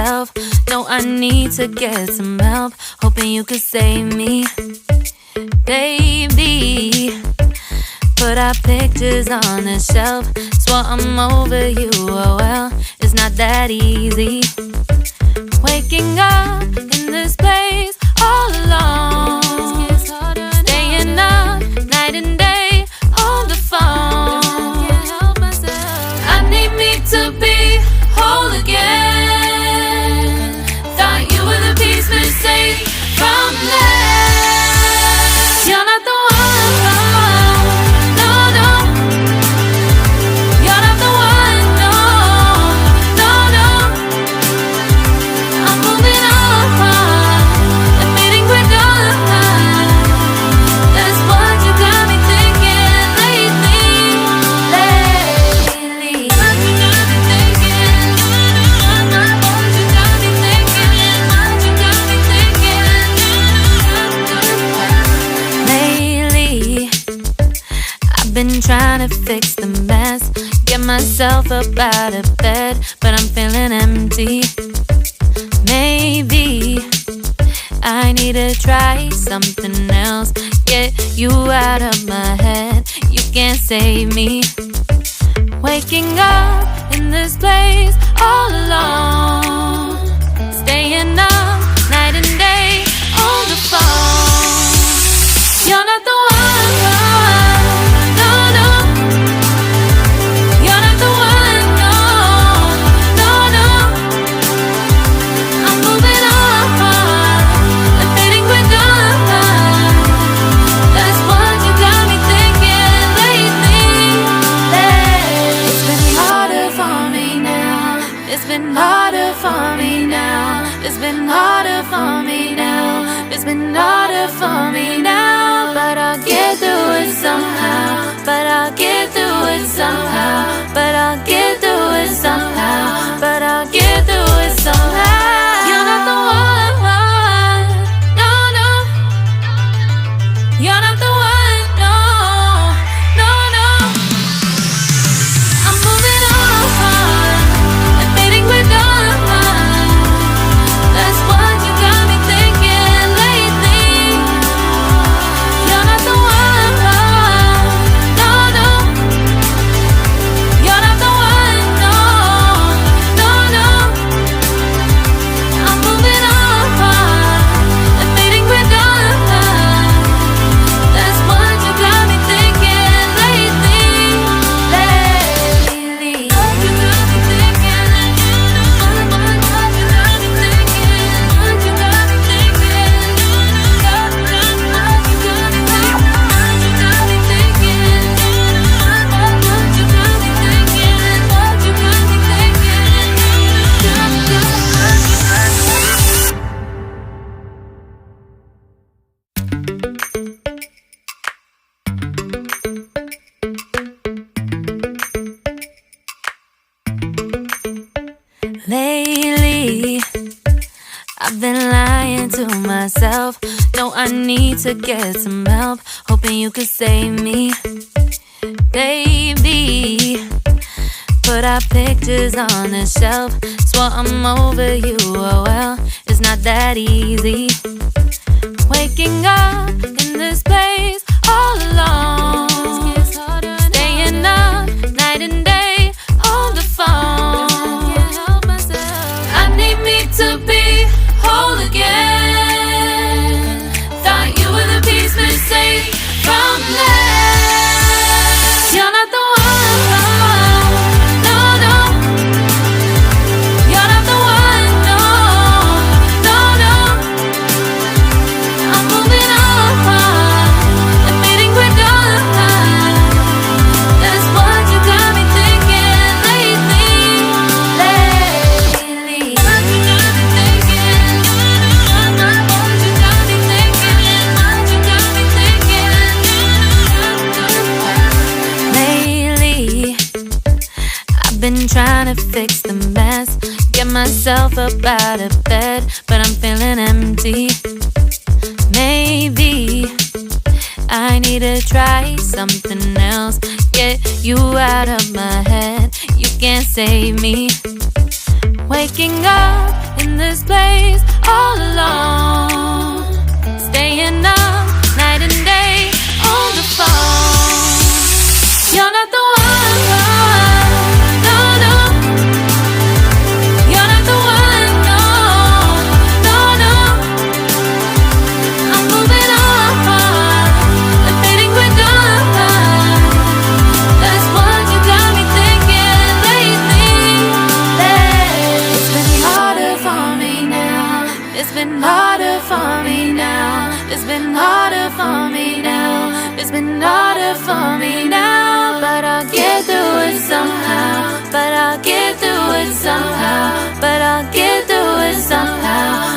myself. No, I need to get some help. Hoping you could save me, baby. Put our pictures on the shelf. Swore I'm over you, oh well, it's not that easy. Waking up in this place all alone, staying up night and day on the phone. I need me to be whole again. Thought you were the piece missing from left. You're not the one. Been trying to fix the mess, get myself up out of bed, but I'm feeling empty. Maybe I need to try something else. Get you out of my head, you can't save me. Waking up in this place all alone, staying up night and day on the phone. You're not the one. It's been harder for me now. It's been harder for me now. It's been harder for me now. But I'll get through it somehow. But I'll get through it somehow. But I'll get through it somehow. But I'll get through it somehow. You're not the one. No, no. You're not the one. No, no, no. I'm moving on. That's what you got me thinking lately. You're not the one. No, no. You're not the one. No, no, no. I'm moving on and fading we're done. That's what you got me thinking lately. What you got me thinking. Lately, I've been lying to myself. No, I need to get some help. Hoping you could save me, baby. Put our pictures on the shelf. Swore I'm over you, oh well, it's not that easy. Waking up in this place all alone, staying up night and day on the phone. To be whole again. Thought you were the piece missing from left. You're not the one. No, no. You're not the one. No, no, no. I'm moving on and fading we're done. That's what you got me thinking lately. Been trying to fix the mess, get myself up out of bed, but I'm feeling empty. Maybe I need to try something else. Get you out of my head, you can't save me. Waking up in in this place all alone, staying up night and day on the phone. You're not the one, no, no. You're not the one, no, no, no. I'm moving on, the feeling we're done. That's what you got me thinking lately. It's been harder for me now. It's been harder for me now. It's been harder for me now. It's been harder for me now. But I'll get through it somehow. But I'll get through it somehow. But I'll get through it somehow.